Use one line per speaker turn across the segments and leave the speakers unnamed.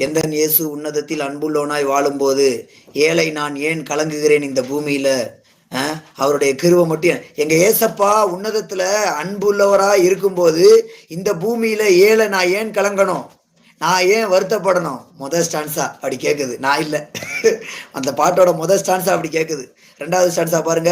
எந்தன் இயேசு உன்னதத்தில் அன்புள்ளவனாய் வாழும்போது ஏழை நான் ஏன் கலங்குகிறேன் இந்த பூமியில? அவருடைய கிருபை மட்டும் எங்க ஏசப்பா உன்னதத்துல அன்புள்ளவரா இருக்கும்போது இந்த பூமியில ஏழை நான் ஏன் கலங்கணும்? நான் ஏன் வருத்தப்படணும்? முதல் ஸ்டான்ஸா அப்படி கேட்குது, நான் இல்லை. அந்த பாட்டோட முதல் ஸ்டான்ஸா அப்படி கேட்குது. ரெண்டாவது ஸ்டான்ஸா பாருங்க,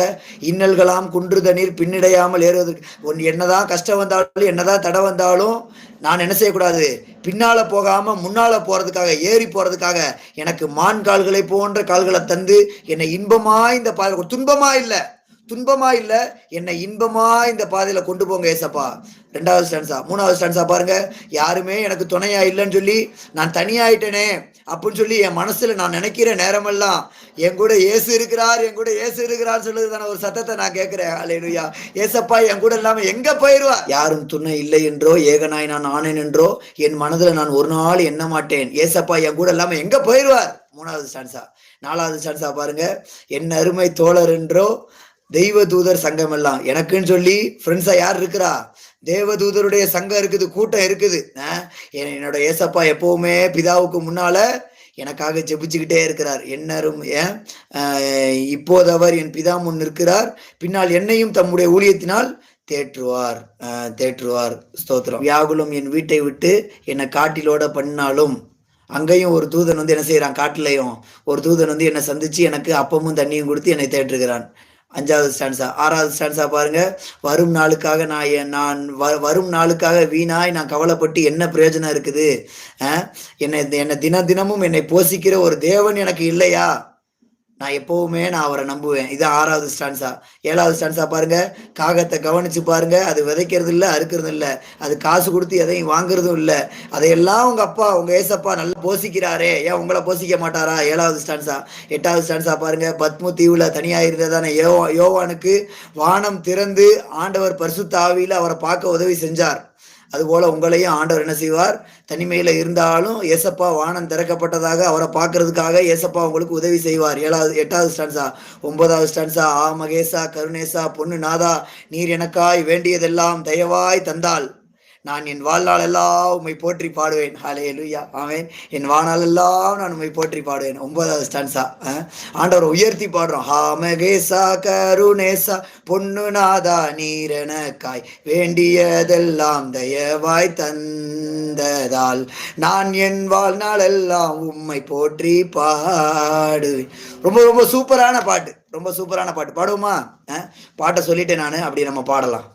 இன்னல்களாம் குன்றுத நீர் பின்னிடையாமல் ஏறுவதற்கு என்னதான் கஷ்டம் வந்தாலும் என்னதான் தடை வந்தாலும் நான் என்ன செய்யக்கூடாது? பின்னால போகாம முன்னால போறதுக்காக, ஏறி போறதுக்காக எனக்கு மான் கால்களை போன்ற கால்களை தந்து என்னை இன்பமா இந்த பாதை, துன்பமா இல்ல என்னை இன்பமா இந்த பாதையில கொண்டு போங்க ஏசப்பா. ரெண்டாவது ஸ்டான்ஸா. மூணாவது ஸ்டான்ஸா பாருங்க, யாருமே எனக்கு துணையா இல்லைன்னு சொல்லி நான் தனியாயிட்டேனே அப்படின்னு சொல்லி என் மனசுல நான் நினைக்கிற நேரமெல்லாம் என் கூட ஏசு இருக்கிறார் சொல்லுறதான ஒரு சத்தத்தை நான் கேட்கிறேன். அல்லேலூயா. ஏசப்பா என் கூட இல்லாம எங்க போயிருவா? யாரும் துணை இல்லை என்றோ ஏகனாய் நான் ஆனேன் என்றோ என் மனதுல நான் ஒரு நாள் எண்ண மாட்டேன். ஏசப்பா என் கூட இல்லாம எங்க போயிருவார்? மூணாவது ஸ்டான்ஸா. நாலாவது ஸ்டான்ஸா பாருங்க, என் அருமை தோழர் என்றோ தெய்வ தூதர் சங்கம் எல்லாம் எனக்குன்னு சொல்லி ஃப்ரெண்ட்ஸா யார் இருக்கிறா? தேவதூதருடைய சங்கம் இருக்குது, கூட்டம் இருக்குது. என்னோட ஏசப்பா எப்பவுமே பிதாவுக்கு முன்னால எனக்காக ஜெபிச்சுக்கிட்டே இருக்கிறார். என்னரும் இப்போது அவர் என் பிதா முன் நிற்கிறார், பின்னால் என்னையும் தம்முடைய ஊழியத்தினால் தேற்றுவார். ஸ்தோத்திரம். வியாகுலம் என் வீட்டை விட்டு என்னை காட்டிலோட பண்ணாலும் அங்கேயும் ஒரு தூதன் வந்து என்ன செய்யறான்? காட்டிலையும் ஒரு தூதன் வந்து என்னை சந்திச்சு எனக்கு அப்பமும் தண்ணியும் கொடுத்து என்னை தேற்றுகிறான். அஞ்சாவது ஸ்டான்ஸா. ஆறாவது ஸ்டான்ஸா பாருங்க, வரும் நாளுக்காக வீணாய் நான் கவலைப்பட்டு என்ன பிரயோஜனம் இருக்குது? என்னை தினமும் என்னை போஷிக்கிற ஒரு தேவன் எனக்கு இல்லையா? நான் எப்பவுமே அவரை நம்புவேன். இது ஆறாவது ஸ்டான்ஸா. ஏழாவது ஸ்டான்ஸா பாருங்க, காகத்தை கவனிச்சு பாருங்க, அது விதைக்கிறது இல்லை, அறுக்கிறது இல்லை, அது காசு கொடுத்து எதையும் வாங்குறதும் இல்லை. அதையெல்லாம் உங்க அப்பா, உங்க ஏசப்பா நல்லா போஷிக்கிறாரே, ஏன் உங்களை போஷிக்க மாட்டாரா? ஏழாவது ஸ்டான்ஸா. எட்டாவது ஸ்டான்ஸா பாருங்க, பத்மு தீவுல தனியாயிருந்ததான யோவானுக்கு வானம் திறந்து ஆண்டவர் பரிசுத்த ஆவியில அவரை பார்க்க உதவி செஞ்சார். அதுபோல உங்களையும் ஆண்டவர் என்ன செய்வார்? தனிமையில இருந்தாலும் ஏசப்பா வானம் திறக்கப்பட்டதாக அவரை பார்க்கறதுக்காக ஏசப்பா உங்களுக்கு உதவி செய்வார். எட்டாவது ஸ்டான்ஸா. ஒன்பதாவது ஸ்டான்ஸா. மகேசா கருணேசா பொண்ணு நாதா, நீர் எனக்காய் வேண்டியதெல்லாம் தயவாய் தந்தால் நான் என் வாழ்நாள் எல்லாம் உம்மை போற்றி பாடுவேன். ஹல்லேலூயா. ஆமென். என் வாழ்நாள் எல்லாம் நான் உம்மை போற்றி பாடுவேன். ஒன்பதாவது ஸ்டான்ஸா. ஆண்டவரை உயர்த்தி பாடுறோம். மகேசா கருணேசா பொண்ணு நாதா, நீர் எனக்காய் வேண்டியதெல்லாம் தயவாய் தந்ததால் நான் என் வாழ்நாள் எல்லாம் உம்மை போற்றி பாடுவேன். ரொம்ப ரொம்ப சூப்பரான பாட்டு, பாடுவோமா? பாட்டை சொல்லிட்டேன் நான், அப்படி நம்ம பாடலாம்.